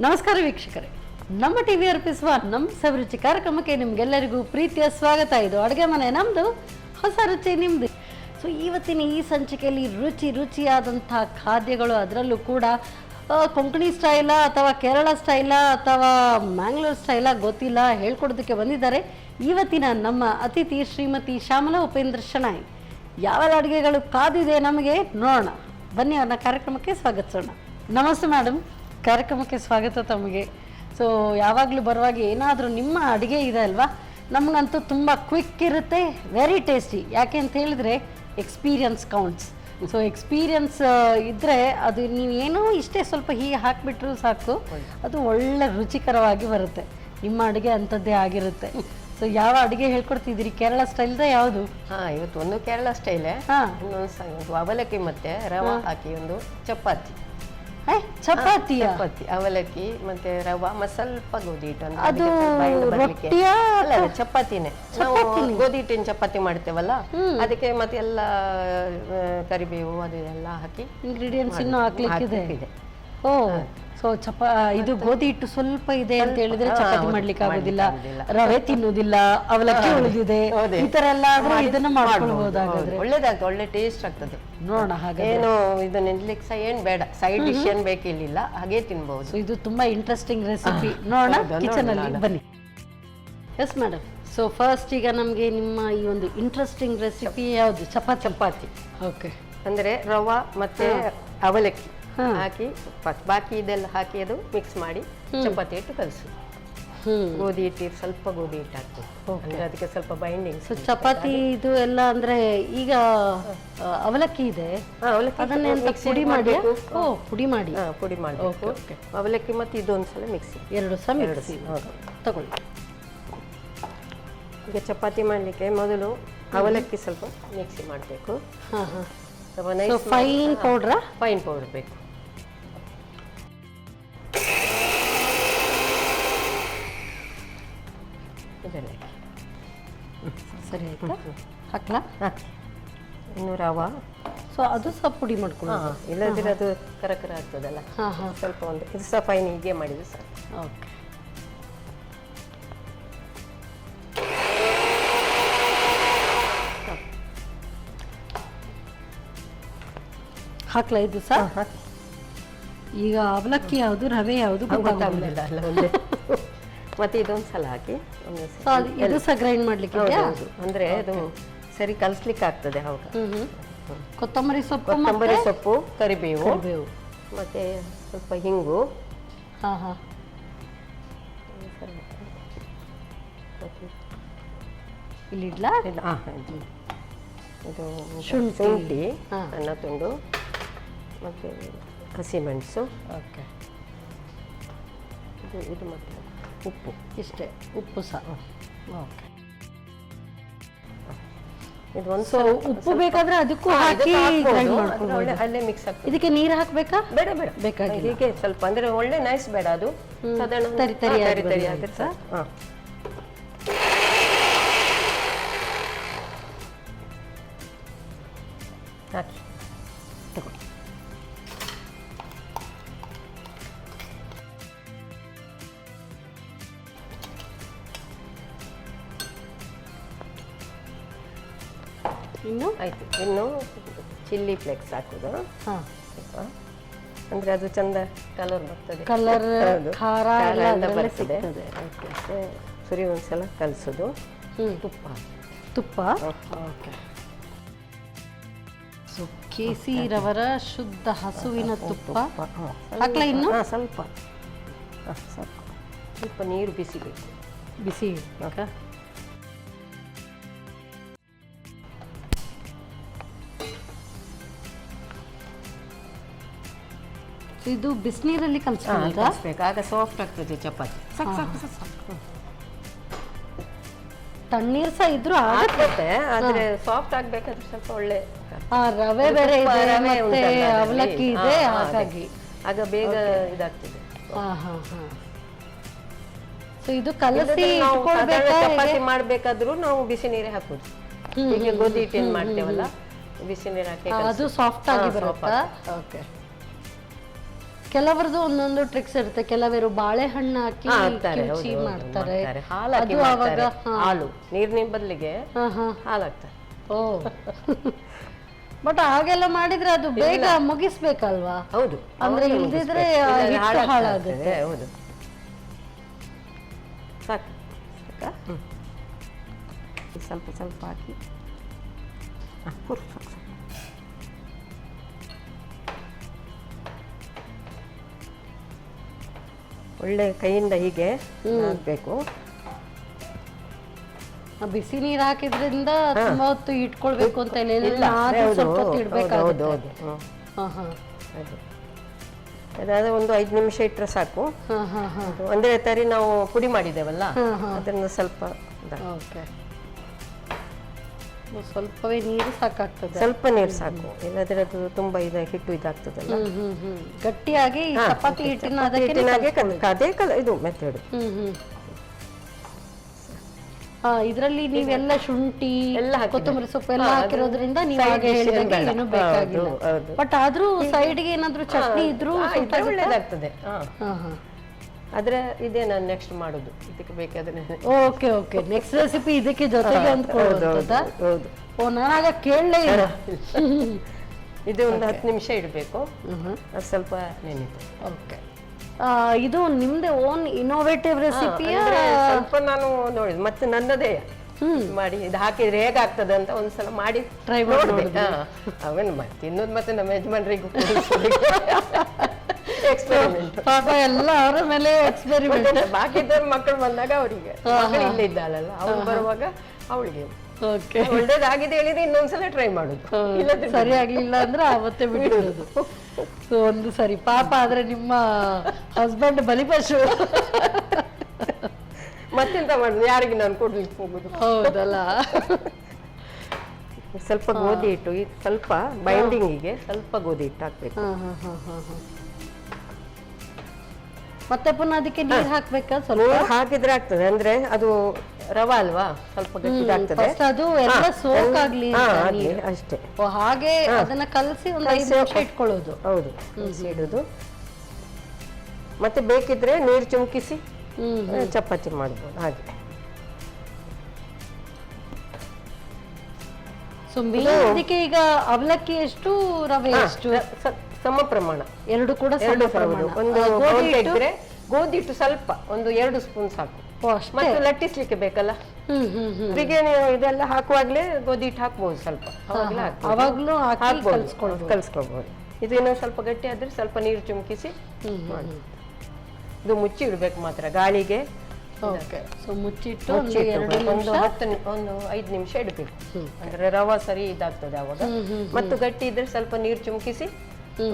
ನಮಸ್ಕಾರ ವೀಕ್ಷಕರೇ, ನಮ್ಮ ಟಿವಿ ಅರ್ಪಿಸುವ ನಮ್ಮ ಸವಿರುಚಿ ಕಾರ್ಯಕ್ರಮಕ್ಕೆ ನಿಮಗೆಲ್ಲರಿಗೂ ಪ್ರೀತಿಯ ಸ್ವಾಗತ. ಇದು ಅಡುಗೆ ಮನೆ ನಮ್ಮದು, ಹೊಸ ರುಚಿ ನಿಮ್ಮದು. ಸೊ ಇವತ್ತಿನ ಈ ಸಂಚಿಕೆಯಲ್ಲಿ ರುಚಿಯಾದಂಥ ಖಾದ್ಯಗಳು, ಅದರಲ್ಲೂ ಕೂಡ ಕೊಂಕಣಿ ಸ್ಟೈಲ ಅಥವಾ ಕೇರಳ ಸ್ಟೈಲ ಅಥವಾ ಮ್ಯಾಂಗ್ಳೂರ್ ಸ್ಟೈಲ ಗೊತ್ತಿಲ್ಲ, ಹೇಳ್ಕೊಡೋದಕ್ಕೆ ಬಂದಿದ್ದಾರೆ ಇವತ್ತಿನ ನಮ್ಮ ಅತಿಥಿ ಶ್ರೀಮತಿ ಶ್ಯಾಮಲಾ ಉಪೇಂದ್ರ ಶೆಣಾಯ್. ಯಾವೆಲ್ಲ ಅಡುಗೆಗಳು ಕಾದಿದೆ ನಮಗೆ ನೋಡೋಣ ಬನ್ನಿ, ಅವ್ರನ್ನ ಕಾರ್ಯಕ್ರಮಕ್ಕೆ ಸ್ವಾಗತಿಸೋಣ. ನಮಸ್ತೆ ಮೇಡಮ್, ಕಾರ್ಯಕ್ರಮಕ್ಕೆ ಸ್ವಾಗತ ತಮಗೆ. ಸೊ ಯಾವಾಗಲೂ ಬರುವಾಗ ಏನಾದರೂ ನಿಮ್ಮ ಅಡುಗೆ ಇದೆ ಅಲ್ವಾ, ನಮಗಂತೂ ತುಂಬ ಕ್ವಿಕ್ ಇರುತ್ತೆ, ವೆರಿ ಟೇಸ್ಟಿ. ಯಾಕೆ ಅಂತ ಹೇಳಿದ್ರೆ ಎಕ್ಸ್ಪೀರಿಯನ್ಸ್ ಕೌಂಟ್ಸ್. ಸೊ ಎಕ್ಸ್ಪೀರಿಯನ್ಸ್ ಇದ್ದರೆ ಅದು ನೀವೇನೋ ಇಷ್ಟೇ ಸ್ವಲ್ಪ ಹೀಗೆ ಹಾಕಿಬಿಟ್ರೂ ಸಾಕು, ಅದು ಒಳ್ಳೆ ರುಚಿಕರವಾಗಿ ಬರುತ್ತೆ. ನಿಮ್ಮ ಅಡುಗೆ ಅಂಥದ್ದೇ ಆಗಿರುತ್ತೆ. ಸೊ ಯಾವ ಅಡುಗೆ ಹೇಳ್ಕೊಡ್ತಿದ್ದೀರಿ? ಕೇರಳ ಸ್ಟೈಲ್ದ ಯಾವುದು? ಇವತ್ತು ಒಂದು ಕೇರಳ ಸ್ಟೈಲೇ, ಇನ್ನೊಂದು ಅವಲಕ್ಕಿ ಮತ್ತೆ ರವಾ ಹಾಕಿ ಒಂದು ಚಪಾತಿ. ಚಪಾತಿ, ಅವಲಕ್ಕಿ ಮತ್ತೆ ರವಾ ಮತ್ತೆ ಸ್ವಲ್ಪ ಗೋಧಿ ಹಿಟ್ಟು. ಅದು ಚಪಾತಿನೇ, ನಾವು ಗೋಧಿ ಹಿಟ್ಟಿನ ಚಪಾತಿ ಮಾಡ್ತೇವಲ್ಲ, ಅದಕ್ಕೆ ಮತ್ತೆ ಎಲ್ಲ ಕರಿಬೇವು ಅದು ಎಲ್ಲ ಹಾಕಿ ಇಂಗ್ರೀಡಿಯೆಂಟ್ಸ್ ಇನ್ನೂ ಹಾಕ್ಲಿಕ್ಕಿದೆ. ಓ, ಸೊ ಇದು ಗೋಧಿ ಹಿಟ್ಟು ಸ್ವಲ್ಪ ಇದೆ ಅಂತ ಹೇಳಿದ್ರೆ ಚಪಾತಿ ಮಾಡ್ಲಿಕ್ಕೆ ಆಗೋದಿಲ್ಲ, ರವೆ ತಿನ್ನೋದಿಲ್ಲ, ಅವಲಕ್ಕಿ ಉಳಿದಿದೆ, ಈ ತರ ಎಲ್ಲ ಆದ್ರೆ ಇದನ್ನ ಮಾಡ್ಕೊಳ್ಬಹುದಾದ್ರೆ ಒಳ್ಳೇದಾಗ್ತದೆ, ಒಳ್ಳೆ ಟೇಸ್ಟ್ ಆಗ್ತದೆ. ನೋಡೋಣ, ಹಾಗೆ ಏನು ಇದು ನಿಲ್ಲಿಕ್ಕೆ ಸಹ ಏನ್ ಬೇಡ, ಸೈಡ್ ಡಿಶ್ ಏನ್ ಬೇಕಿಲ್ಲ, ಹಾಗೆ ತಿನ್ಬಹುದು. ಸೊ ಇದು ತುಂಬಾ ಇಂಟ್ರೆಸ್ಟಿಂಗ್ ರೆಸಿಪಿ. ನೋಡೋಣ ಕಿಚನ್ ಅಲ್ಲಿ ಬನ್ನಿ. ಎಸ್ ಮೇಡಮ್, ಸೊ ಫಸ್ಟ್ ಈಗ ನಮ್ಗೆ ನಿಮ್ಮ ಈ ಒಂದು ಇಂಟ್ರೆಸ್ಟಿಂಗ್ ರೆಸಿಪಿ ಯಾವುದು? ಚಪಾತಿ. ಓಕೆ, ಅಂದ್ರೆ ರವಾ ಮತ್ತೆ ಅವಲಕ್ಕಿ ಹಾಕಿ ಬಾಕಿ ಇದೆಲ್ಲ ಹಾಕಿ ಅದು ಮಿಕ್ಸ್ ಮಾಡಿ ಚಪಾತಿ ಹಿಟ್ಟು ಕಲಸು. ಗೋಧಿ ಹಿಟ್ಟು ಸ್ವಲ್ಪ ಗೋಧಿ ಹಿಟ್ಟು ಹಾಕ್ತದೆ, ಅಂದ್ರೆ ಅದಕ್ಕೆ ಸ್ವಲ್ಪ ಬೈಂಡಿಂಗ್. ಸೊ ಚಪಾತಿ ಇದು ಎಲ್ಲ ಅಂದ್ರೆ ಈಗ ಅವಲಕ್ಕಿ ಇದೆ, ಅದನ್ನ ಪುಡಿ ಮಾಡಿ ಪುಡಿ ಮಾಡಬೇಕು. ಅವಲಕ್ಕಿ ಮತ್ತೆ ಇದೊಂದ್ಸಲ ಮಿಕ್ಸಿ, ಎರಡು ಸಹ ತಗೊಳ್ಳಿ. ಈಗ ಚಪಾತಿ ಮಾಡಲಿಕ್ಕೆ ಮೊದಲು ಅವಲಕ್ಕಿ ಸ್ವಲ್ಪ ಮಿಕ್ಸಿ ಮಾಡಬೇಕು. ಫೈನ್ ಪೌಡರ್ ಬೇಕು. ಸರಿ ಆಯ್ತಾ? ಹಾಕ್ಲಾ? ಇನ್ನು ರವಾ, ಸೊ ಅದು ಸಹ ಪುಡಿ ಮಾಡ್ಕೊಳ್ಳೋದು, ಇಲ್ಲದಿದ್ರೆ ಅದು ಕರಕರ ಆಗ್ತದಲ್ಲ. ಸ್ವಲ್ಪ ಒಂದು ಇದು ಸಹ ಫೈನ್ ಹೀಗೆ ಮಾಡಿದ್ರೆ ಸರ್. ಓಕೆ, ಹಾಕ್ಲಾ ಇದು ಸಹ? ಈಗ ಅವಲಕ್ಕಿ ಯಾವುದು, ರವೆ ಯಾವುದು ಗೊತ್ತಾಗುದಿಲ್ಲ ಅಲ್ಲ ಒಂದೇ. ಮತ್ತೆ ಇದೊಂದ್ಸಲ ಹಾಕಿ ಇದು ಸಹ ಗ್ರೈಂಡ್ ಮಾಡ್ಲಿಕ್ಕೆ, ಅಂದ್ರೆ ಅದು ಸರಿ ಕಲಿಸ್ಲಿಕ್ಕೆ ಆಗ್ತದೆ. ಅವಾಗ ಕೊತ್ತಂಬರಿ ಸೊಪ್ಪು, ಕರಿಬೇವು ಮತ್ತೆ ಸ್ವಲ್ಪ ಹಿಂಗು. ಇಲ್ಲಿ ಇಡ್ಲಾ? ಇದು ಶುಂಠಿ ಸಣ್ಣ ತುಂಡು ಮತ್ತೆ ಹಸಿಮೆಣಸು. ಓಕೆ, ಇದು ಮತ್ತೆ ಉಪ್ಪು, ಇಷ್ಟೇ. ಉಪ್ಪು ಸಹ. ಓಕೆ, ಇದು ಒಂದು ಉಪ್ಪು ಬೇಕಾದ್ರೆ ಅದಕ್ಕೂ ಹಾಕಿ ಅಲ್ಲೇ ಮಿಕ್ಸ್ ಆಗ್ತದೆ. ಇದಕ್ಕೆ ನೀರು ಹಾಕ್ಬೇಕಾ? ಬೇಡ ಬೇಕಾಗಿಲ್ಲ, ಹೀಗೆ ಸ್ವಲ್ಪ ಅಂದ್ರೆ ಒಳ್ಳೆ ನೈಸ್ ಬೇಡ, ಅದು ಸಾಧಾರಣ ತರಿ ಆದ್ರೆ ಸಹ. ಹಾಕಿ ತಗೊಳ್ಳಿ. ಇನ್ನು ಆಯ್ತು. ಇನ್ನು ಚಿಲ್ಲಿ ಫ್ಲೇಕ್ಸ್ ಹಾಕುದು, ಅಂದ್ರೆ ಅದು ಚಂದ ಕಲರ್ ಬರ್ತದೆ, ಕಲರ್ ಖಾರ ಎಲ್ಲ ಬರ್ತದೆ. ಸುರಿ ಒಂದ್ಸಲ ಕಲಸೋದು. ತುಪ್ಪ. ಓಕೆ, ಸೊ ಕೇಸಿ ರವರ ಶುದ್ಧ ಹಸುವಿನ ತುಪ್ಪ ಹಾಕ್ಲಾ? ಇನ್ನು ಸ್ವಲ್ಪ ನೀರು ಬಿಸಿಬೇಕು, ಬಿಸಿ. ಇದು ಬಿಸಿನೀರಲ್ಲಿ ಕಲಿಸ್ಬೇಕು, ಆಗ ಸಾಫ್ಟ್ ಆಗ್ತದೆ ಚಪಾತಿ. ತಣ್ಣೀರ್ ಸಹ ಇದ್ರು ಆಗುತ್ತೆ, ಆದ್ರೆ ಸಾಫ್ಟ್ ಆಗ್ಬೇಕಾದ್ರೆ ಸ್ವಲ್ಪ ಒಳ್ಳೆ ರವೆ ಬೇರೆ ಇದೆ ಮತ್ತೆ ಅವಲಕ್ಕಿ ಇದೆ, ಹಾಗಾಗಿ ಆಗ ಬೇಗ ಇದಾಗ್ತದೆ. ಸೊ ಇದು ಕಲಸಿ ಚಪಾತಿ ಮಾಡ್ಬೇಕಾದ್ರೂ ನಾವು ಬಿಸಿ ನೀರೇ ಹಾಕುದು. ಈಗ ಗೋಧಿ ಹಿಟ್ಟಿನ ಮಾಡ್ತೇವಲ್ಲ, ಬಿಸಿ ನೀರು ಹಾಕಿ ಅದು ಸಾಫ್ಟ್ ಆಗಿ ಬರುತ್ತಾ? ಓಕೆ, ಕೆಲವರದು ಒಂದೊಂದು ಟ್ರಿಕ್ಸ್ ಇರುತ್ತೆ. ಕೆಲವರು ಬಾಳೆಹಣ್ಣು ಹಾಕಿ ಹಾಕ್ತಾರೆ, ಕಿವುಚಿ ಹೌದು, ಮಾಡ್ತಾರೆ. ಮಾಡ್ತಾರೆ. ಹಾಲು ಹಾಕಿ ಅದು ಆವಾಗ ಮಾಡ್ತಾರೆ. ಹಾಲು ನೀರಿನ ಬದಲಿಗೆ ಹಾಲು ಹಾಕ್ತಾರೆ. ಓ ಬಟ್ ಹಾಗೆಲ್ಲ ಮಾಡಿದ್ರೆ ಅದು ಬೇಗ ಮುಗಿಸ್ಬೇಕಲ್ವಾ? ಹೌದು, ಅಂದ್ರೆ ಇಲ್ದಿದ್ರೆ ಹಿಟ್ಟು ಹಾಳಾಗುತ್ತೆ. ಹೌದು. ಸಾಕು ಸಾಕಾ? ಸ್ವಲ್ಪ ಸ್ವಲ್ಪ ಹಾಕಿ ಒಳ್ಳೆ ಕೈಯಿಂದ ಹೀಗೆ ಹಾಕಬೇಕು. ಬಿಸಿ ನೀರು ಹಾಕಿದ್ರಿಂದ ತುಂಬಾ ಹೊತ್ತು ಇಟ್ಕೊಳ್ಬೇಕು ಅಂತ ಇಲ್ಲ, ಸ್ವಲ್ಪ ಹೊತ್ತು ಇಡ್ಬೇಕಾಗುತ್ತೆ. ಅದಾದ ಒಂದು 5 ನಿಮಿಷ ಇಟ್ಟರೆ ಸಾಕು. ಅಂದ್ರೆ ತರಿ ನಾವು ಪುಡಿ ಮಾಡಿದ್ದೇವಲ್ಲ ಅದನ್ನ ಸ್ವಲ್ಪ ಸ್ವಲ್ಪವೇ ನೀರು ಸಾಕಾಗ್ತದೆ. ಸ್ವಲ್ಪ ನೀರು ಸಾಕು, ಇಲ್ಲದ್ರೆ ಅದು ತುಂಬಾ ಹಿಟ್ಟು ಇದಾಗ್ತದಲ್ಲ. ಗಟ್ಟಿಯಾಗಿ ಚಪಾತಿ ಹಿಟ್ಟಿನ ಅದೇ ಇದು ಮೆಥಡ್. ಇದರಲ್ಲಿ ನೀವೆಲ್ಲ ಶುಂಠಿ ಕೊತ್ತಂಬರಿ ಸೊಪ್ಪು ಎಲ್ಲ ಹಾಕಿರೋದ್ರಿಂದ ನೀವು ಹಾಗೆ ಹೇಳಿದಂಗೆ ಏನು ಬೇಕಾಗಿಲ್ಲ. ಬಟ್ ಆದ್ರೂ ಸೈಡ್ಗೆ ಏನಾದ್ರೂ ಚಟ್ನಿ ಇದ್ರೂ ಒಳ್ಳೇದಾಗ್ತದೆ. ಆದ್ರೆ ಇದೇ ನಾನು ನೆಕ್ಸ್ಟ್ ಮಾಡುದು, ಇದಕ್ಕೆ ಬೇಕಾದ್ರೆ. ಓಕೆ ಓಕೆ, ನೆಕ್ಸ್ಟ್ ರೆಸಿಪಿ ಇದಕ್ಕೆ ಜೊತೆಗೆ ಅಂದ್ಕೊಳ್ಳೋದಾ? ಓ, ನಾನಾಗ ಕೇಳಲೇ ಇಲ್ಲ. ಇದು ಒಂದು 10 ನಿಮಿಷ ಇಡಬೇಕು, ಅದು ಸ್ವಲ್ಪ ನೆನೀತು. ಓಕೆ, ಇದು ನಿಮ್ದೇ ಓನ್ ಇನೋವೇಟಿವ್ ರೆಸಿಪಿ? ಸ್ವಲ್ಪ ನಾನು ನೋಡಿದ್ ಮತ್ತೆ ನನ್ನದೇ ಮಾಡಿ ಇದು ಹಾಕಿದ್ರೆ ಹೇಗಾಗ್ತದೆ ಅಂತ ಒಂದ್ಸಲ ಮಾಡಿ ಟ್ರೈ ಮಾಡಿದೆ. ಅವನು ತಿನ್ನೋದು ಮತ್ತೆ ನಮ್ಮ ಯಜಮಾನ್ರಿಗೂ ಎಕ್ಸ್ಪೆರಿಮೆಂಟ್. ಪಾಪ ಎಲ್ಲ ಅವರ ಮೇಲೆ ಎಕ್ಸ್ಪೆರಿಮೆಂಟ್. ಬಾಕಿ ಮಕ್ಕಳು ಬಂದಾಗ ಅವರಿಗೆ, ಮಕ್ಕಳು ಇಲ್ಲೇ ಇದ್ದಾಳಲ್ಲ, ಅವ್ರು ಬರುವಾಗ ಅವಳಿಗೆ ಒಳ್ಳೇದಾಗಿದೆ ಹೇಳಿದ್ರೆ ಇನ್ನೊಂದ್ಸಲ ಟ್ರೈ ಮಾಡುದು, ಸರಿ ಆಗ್ಲಿಲ್ಲ ಅಂದ್ರೆ ಅವತ್ತೇ ಬಿಟ್ಟಿರೋದು. ಸೊ ಒಂದು ಸರಿ ಪಾಪ ಆದ್ರೆ ನಿಮ್ಮ ಹಸ್ಬೆಂಡ್ ಬಲಿಪಶು. ಮತ್ತೆಂತ ಮಾಡುದು, ಯಾರಿಗೆ ನಾನು ಕೊಡ್ಲಿಕ್ಕೆ ಹೋಗುದು? ಹೌದಲ್ಲ. ಸ್ವಲ್ಪ ಗೋಧಿ ಹಿಟ್ಟು, ಸ್ವಲ್ಪ ಬೈಂಡಿಂಗಿಗೆ ಸ್ವಲ್ಪ ಗೋಧಿ ಹಿಟ್ಟು ಹಾಕ್ಬೇಕು. ಮತ್ತೆ ಪುನಃ ಅದಕ್ಕೆ ನೀರು ಹಾಕ್ಬೇಕಾ? ಸ್ವಲ್ಪ ಹಾಕಿದ್ರೆ ಆಗ್ತದೆ, ಅಂದ್ರೆ ಅದು ರವಾ ಅಲ್ವಾ, ಸ್ವಲ್ಪ ಗಟ್ಟಿದಾಗ್ತದೆ. ಅದು ಎಲ್ಲ ಸೋಕ್ ಆಗ್ಲಿ ಅಷ್ಟೇ. ಹಾಗೆ ಅದನ್ನ ಕಲಸಿ ಒಂದು 5 ನಿಮಿಷ ಇಟ್ಕೊಳ್ಳೋದು. ಹೌದು, ಇಡುದು. ಮತ್ತೆ ಬೇಕಿದ್ರೆ ನೀರು ಚುಮ್ಕಿಸಿ ಚಪಾತಿ ಮಾಡ್ಬೋದು ಹಾಗೆ. ಸೊ ಇದಕ್ಕೆ ಈಗ ಅವಲಕ್ಕಿ ಎಷ್ಟು, ರವೆ ಎಷ್ಟು? ಸಮ ಪ್ರಮಾಣ, ಎರಡು ಕೂಡ ಸಮ ಪ್ರಮಾಣ. ಒಂದು ಗೋಧಿ ಹಿಟ್ಟು ಸ್ವಲ್ಪ ಒಂದು 2 ಸ್ಪೂನ್ ಸಾಕು. ಮತ್ತೆ ಲಟ್ಟಿಸ್ಲಿಕ್ಕೆ ಬೇಕಲ್ಲ, ಬಿರಿಯಾನಿ ಇದೆಲ್ಲ ಹಾಕುವಾಗ್ಲೇ ಗೋಧಿ ಹಿಟ್ಟು ಹಾಕ್ಬಹುದು ಸ್ವಲ್ಪ, ಅವಾಗ್ಲೂ ಕಲ್ಸ್ಕೊಳ್ಬಹುದು. ಇದು ಇನ್ನೊಂದು ಸ್ವಲ್ಪ ಗಟ್ಟಿ ಆದ್ರೆ ಸ್ವಲ್ಪ ನೀರು ಚುಮ್ಕಿಸಿ ಇದು ಮುಚ್ಚಿ ಇಡ್ಬೇಕು ಮಾತ್ರ ಗಾಳಿಗೆ. ಮುಚ್ಚಿಟ್ಟು ಒಂದು 5 ನಿಮಿಷ ಇಡಬೇಕು, ಅಂದ್ರೆ ರವಾ ಸರಿ ಇದಾಗ್ತದೆ ಅವಾಗ. ಮತ್ತು ಗಟ್ಟಿ ಇದ್ರೆ ಸ್ವಲ್ಪ ನೀರು ಚುಮ್ಕಿಸಿ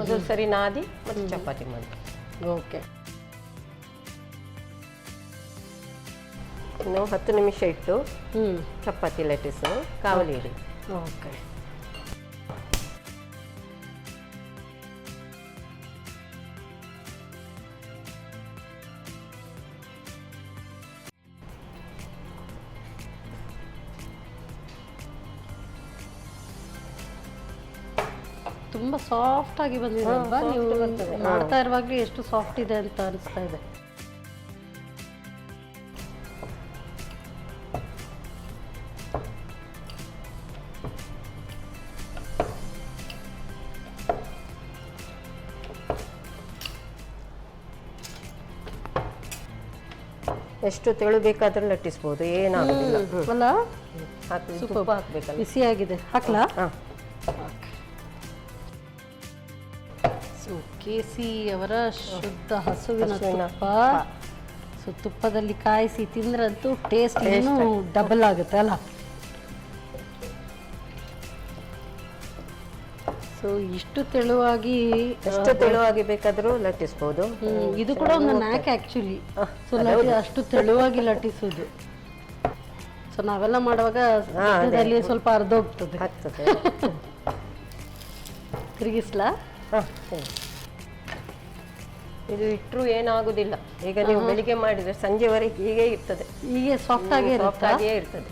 ಅದು ಸರಿ ನಾದಿ ಮತ್ತೆ ಚಪಾತಿ ಮಾಡಿ. ಓಕೆ, ಇನ್ನು 10 ನಿಮಿಷ ಇಟ್ಟು ಚಪಾತಿ ಲಟ್ಟಿಸು, ಕಾವಲಿ ಇಡಿ. ಓಕೆ, ತುಂಬಾ ಸಾಫ್ಟ್ ಆಗಿ ಬಂದಿದೆ ಅಲ್ವಾ? ನೀವು ಮಾಡ್ತಾ ಇರುವಾಗಲೇ ಎಷ್ಟು ಸಾಫ್ಟ್ ಇದೆ ಅಂತ ಅನಿಸ್ತಾ ಇದೆ. ಎಷ್ಟು ತೆಳು ಬೇಕಾದ್ರೂ ಲಟ್ಟಿಸ್ಬೋದು, ಏನಾಗೋದಿಲ್ಲ. ಅಲ್ಲ, ತುಪ್ಪ ಹಾಕ್ಬೇಕಲ್ಲ, ಬಿಸಿಯಾಗಿದೆ. ಹಾಕ್ಲಾ? ಕೇಸಿ ಅವರ ಶುದ್ಧ ಹಸುವಿನ ತುಪ್ಪ. ಸೊ ತುಪ್ಪದಲ್ಲಿ ಕಾಯಿಸಿ ತಿಂದ್ರಂತೂ ಟೇಸ್ಟ್ ಇನ್ನೂ ಡಬಲ್ ಆಗುತ್ತೆ ಅಲ್ಲ? ಸೊ ಇಷ್ಟು ತೆಳುವಾಗಿ ಬೇಕಾದ್ರೂ ಲಟ್ಟಿಸ್ಬೋದು. ಇದು ಕೂಡ ಒಂದು ನ್ಯಾಕ್ ಆಕ್ಚುಲಿ. ಸೊ ಅಷ್ಟು ತೆಳುವಾಗಿ ಲಟ್ಟಿಸೋದು. ಸೊ ನಾವೆಲ್ಲ ಮಾಡುವಾಗ ಸ್ವಲ್ಪ ಅರ್ಧೋಗ್ತದೆ. ತಿರುಗಿಸ್ಲಾ? ಇದು ಇಟ್ಟರು ಏನಾಗುದಿಲ್ಲ. ಈಗ ನೀವು ಬೆಳಿಗ್ಗೆ ಮಾಡಿದ್ರೆ ಸಂಜೆವರೆಗೆ ಹೀಗೆ ಇರ್ತದೆ, ಹೀಗೆ ಸಾಫ್ಟ್ ಆಗೇ ಇರ್ತದೆ.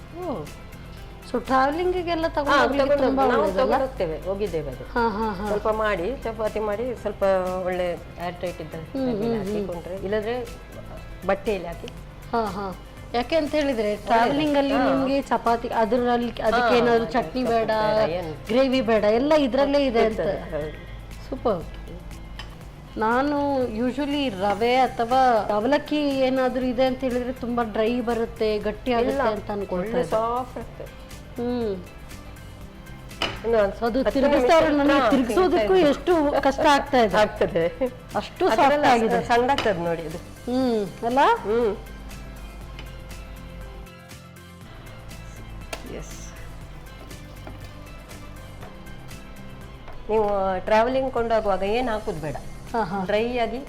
ಸೊ ಸೊ ಟ್ರಾವೆಲಿಂಗಿಗೆಲ್ಲ ಹಾ, ತಗೊಂಡು ತುಂಬಾ ನಾವು ಒಳ್ಳೇದಲ್ಲ? ತಗೊಂಡು ಹೋಗ್ತೇವೆ, ಹೋಗಿದ್ದೇವೆ ಅದು. ಹಾ ಹಾ ಹಾ. ಸ್ವಲ್ಪ ಮಾಡಿ ಚಪಾತಿ ಮಾಡಿ ಸ್ವಲ್ಪ ಒಳ್ಳೆ ಏರ್ ಟೈಟ್ ಇದ್ದ ಹಾಕಿಕೊಂಡ್ರೆ, ಇಲ್ಲದ್ರೆ ಬಟ್ಟೆಯಲ್ಲಿ ಹಾಕಿ. ಹಾ ಹಾ. ಯಾಕೆ ಅಂತ ಹೇಳಿದ್ರೆ ಟ್ರಾವೆಲಿಂಗ್ ಅಲ್ಲಿ ನಿಮ್ಗೆ ಚಪಾತಿ ಅದರಲ್ಲಿ ಅದಕ್ಕೆ ಏನಾದ್ರು ಚಟ್ನಿ ಬೇಡ, ಗ್ರೇವಿ ಬೇಡ, ಎಲ್ಲ ಇದ್ರಲ್ಲೇ ಇದೆ ಅಂತ. ಸೂಪರ್. ನಾನು ಯೂಶಲಿ ರವೆ ಅಥವಾ ಅವಲಕ್ಕಿ ಏನಾದ್ರು ಇದೆ ಅಂತ ಹೇಳಿದ್ರೆ ತುಂಬಾ ಡ್ರೈ ಬರುತ್ತೆ, ಗಟ್ಟಿ ಆಗುತ್ತೆ ಅಂತ ಅನ್ಕೊಳ್ತಾ ಇದ್ದೆ. ಸಾಫ್ಟ್ ಆಗ್ತದೆ. ಅದು ತಿರುಗಿಸ್ತಾರೆ, ನನಗೆ ತಿರುಗಿಸೋದಕ್ಕೂ ಎಷ್ಟು ಕಷ್ಟ ಆಗ್ತಾ ಇದೆ. ಆಗ್ತದೆ, ಅಷ್ಟು ಸಾಫ್ಟ್ ಆಗಿದೆ. ಸಣ್ಣ ಆಗ್ತದೆ ನೋಡಿ ಅದು. ಅಲ್ಲ. ಎಸ್. ನೀವು ಟ್ರಾವೆಲಿಂಗ್ ಕೊಂಡೋಗುವಾಗ ಏನು ಹಾಕುದು ಬೇಡ, ಡ್ರೈ ಆಗಿ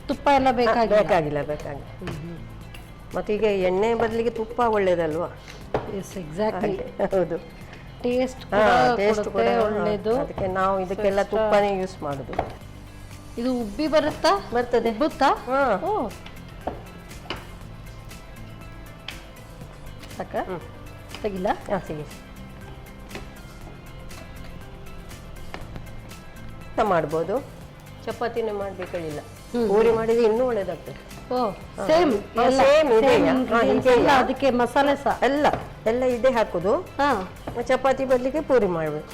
ತುಪ್ಪ ಎಲ್ಲ ಬೇಕಾಗಿಲ್ಲ. ಮತ್ತೆ ಈಗ ಎಣ್ಣೆ ಬದಲಿಗೆ ತುಪ್ಪ ಒಳ್ಳೇದಲ್ವಾ? Yes, exactly. ಹೌದು, ಟೇಸ್ಟ್ ಕೂಡ ಒಳ್ಳೇದು. ಅದಕ್ಕೆ ನಾವು ಇದಕ್ಕೆಲ್ಲ ತುಪ್ಪನೇ ಯೂಸ್ ಮಾಡುದು. ಇದು ಉಬ್ಬಿ ಬರುತ್ತಾ? ಬರ್ತದೆ. ಉಬ್ಬುತ್ತಾ? ಓ, ಸಾಕ ತೆಗಿಲ್ಲ? ಸಿಗಿ ಮಾಡ್ಬೋದು. ಚಪಾತಿನೇ ಮಾಡ್ಬೇಕಿಲ್ಲ, ಪೂರಿ ಮಾಡಿದ್ರೆ ಇನ್ನೂ ಒಳ್ಳೇದಾಗ್ತದೆ. ಓ, ಸೇಮ್ ಸೇಮ್ ಇದೆ. ಅದಕ್ಕೆ ಮಸಾಲೆ ಸಹ ಎಲ್ಲ ಇದೇ ಹಾಕುದು. ಚಪಾತಿ ಬದಲಿಗೆ ಪೂರಿ ಮಾಡ್ಬೇಕು.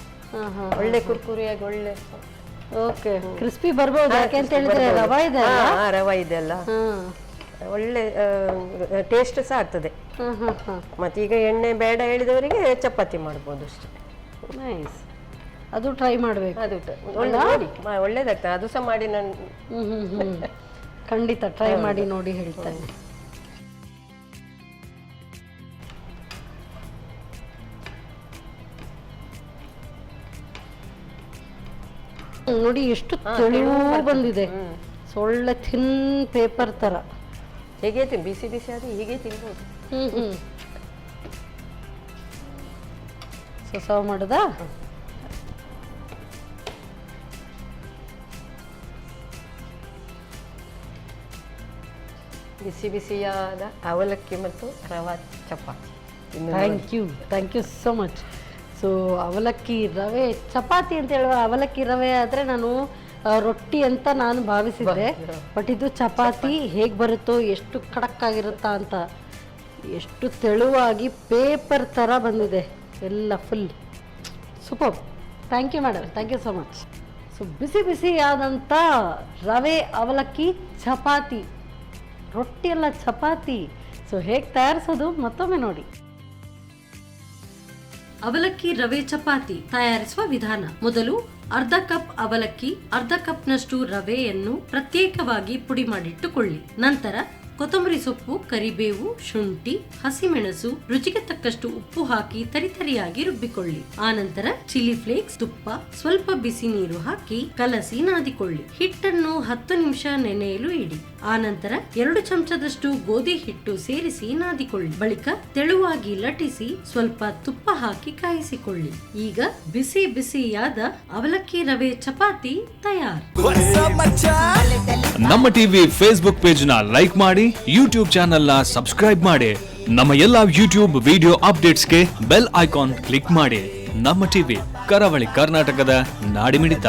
ಒಳ್ಳೆ ಕುರ್ಕುರಿಯಾಗಿ ಒಳ್ಳೆ. ಓಕೆ, ಕ್ರಿಸ್ಪಿ ಬರ್ಬೋದು. ಯಾಕೆ ಅಂತ ಹೇಳಿದ್ರೆ ರವಾ ಇದೆ. ರವಾ ಇದೆಲ್ಲ ಒಳ್ಳೆ ಟೇಸ್ಟ್ ಸಹ ಆಗ್ತದೆ. ಮತ್ತೆ ಈಗ ಎಣ್ಣೆ ಬೇಡ ಹೇಳಿದವರಿಗೆ ಚಪಾತಿ ಮಾಡ್ಬೋದು ಅಷ್ಟೇ. ನೈಸ್. ಅದು ಟ್ರೈ ಮಾಡ್ಬೇಕು. ಅದು ನೋಡಿ ಒಳ್ಳೇದಾಗ್ತದೆ. ಅದು ಸಹ ಮಾಡಿ ನಾನು ಖಂಡಿತ ಟ್ರೈ ಮಾಡಿ ನೋಡಿ ಹೇಳ್ತೇನೆ. ನೋಡಿ ಎಷ್ಟು ತೆಳು ಬಂದಿದೆ, ಒಳ್ಳೆ ಥಿನ್ ಪೇಪರ್ ತರ. ಹೇಗೆ ಬಿಸಿ ಬಿಸಿ ಆದ್ರೆ ಹೀಗೆ ತಿನ್ಬೋದು. ಸೊ ಸರ್ವ್ ಮಾಡುದಾ? ಬಿಸಿ ಬಿಸಿಯಾದ ಅವಲಕ್ಕಿ ಮತ್ತು rava chapati. Thank you so much. So ಅವಲಕ್ಕಿ ರವೆ ಚಪಾತಿ ಅಂತ ಹೇಳುವ ಅವಲಕ್ಕಿ ರವೆ ಆದರೆ ನಾನು ರೊಟ್ಟಿ ಅಂತ ನಾನು ಭಾವಿಸಿದ್ದೆ. ಬಟ್ ಇದು ಚಪಾತಿ ಹೇಗೆ ಬರುತ್ತೋ, ಎಷ್ಟು ಖಡಕ್ ಆಗಿರುತ್ತಾ ಅಂತ, ಎಷ್ಟು ತೆಳುವಾಗಿ ಪೇಪರ್ ಥರ ಬಂದಿದೆ ಎಲ್ಲ full. Super. Thank you madam, thank you so much. So ಬಿಸಿ ಬಿಸಿಯಾದಂಥ ರವೆ ಅವಲಕ್ಕಿ ಚಪಾತಿ, ರೊಟ್ಟಿ ಎಲ್ಲ ಚಪಾತಿ. ಸೊ ಹೇಗೆ ತಯಾರಿಸೋದು ಮತ್ತೊಮ್ಮೆ ನೋಡಿ. ಅವಲಕ್ಕಿ ರವೆ ಚಪಾತಿ ತಯಾರಿಸುವ ವಿಧಾನ. ಮೊದಲು ಅರ್ಧ ಕಪ್ ಅವಲಕ್ಕಿ, ಅರ್ಧ ಕಪ್ನಷ್ಟು ರವೆಯನ್ನು ಪ್ರತ್ಯೇಕವಾಗಿ ಪುಡಿ ಮಾಡಿಟ್ಟುಕೊಳ್ಳಿ. ನಂತರ ಕೊತ್ತಂಬರಿ ಸೊಪ್ಪು, ಕರಿಬೇವು, ಶುಂಠಿ, ಹಸಿಮೆಣಸು, ರುಚಿಗೆ ತಕ್ಕಷ್ಟು ಉಪ್ಪು ಹಾಕಿ ತರಿತರಿಯಾಗಿ ರುಬ್ಬಿಕೊಳ್ಳಿ. ಆನಂತರ ಚಿಲ್ಲಿ ಫ್ಲೇಕ್ಸ್, ತುಪ್ಪ, ಸ್ವಲ್ಪ ಬಿಸಿ ನೀರು ಹಾಕಿ ಕಲಸಿ ನಾದಿಕೊಳ್ಳಿ. ಹಿಟ್ಟನ್ನು 10 ನಿಮಿಷ ನೆನೆಯಲು ಇಡಿ. ಆನಂತರ 2 ಚಮಚದಷ್ಟು ಗೋಧಿ ಹಿಟ್ಟು ಸೇರಿಸಿ ನಾದಿಕೊಳ್ಳಿ. ಬಳಿಕ ತೆಳುವಾಗಿ ಲಟಿಸಿ ಸ್ವಲ್ಪ ತುಪ್ಪ ಹಾಕಿ ಕಾಯಿಸಿಕೊಳ್ಳಿ. ಈಗ ಬಿಸಿ ಬಿಸಿಯಾದ ಅವಲಕ್ಕಿ ರವೆ ಚಪಾತಿ ತಯಾರು. ನಮ್ಮ ಟಿವಿ ಫೇಸ್ಬುಕ್ ಪೇಜ್ ನ ಲೈಕ್ ಮಾಡಿ, ಯೂಟ್ಯೂಬ್ ಚಾನೆಲ್ ನ ಸಬ್ಸ್ಕ್ರೈಬ್ ಮಾಡಿ. ನಮ್ಮ ಎಲ್ಲಾ ಯೂಟ್ಯೂಬ್ ವಿಡಿಯೋ ಅಪ್ಡೇಟ್ಸ್ಗೆ ಬೆಲ್ ಐಕಾನ್ ಕ್ಲಿಕ್ ಮಾಡಿ. ನಮ್ಮ ಟಿವಿ, ಕರಾವಳಿ ಕರ್ನಾಟಕದ ನಾಡಿಮಿಡಿತ.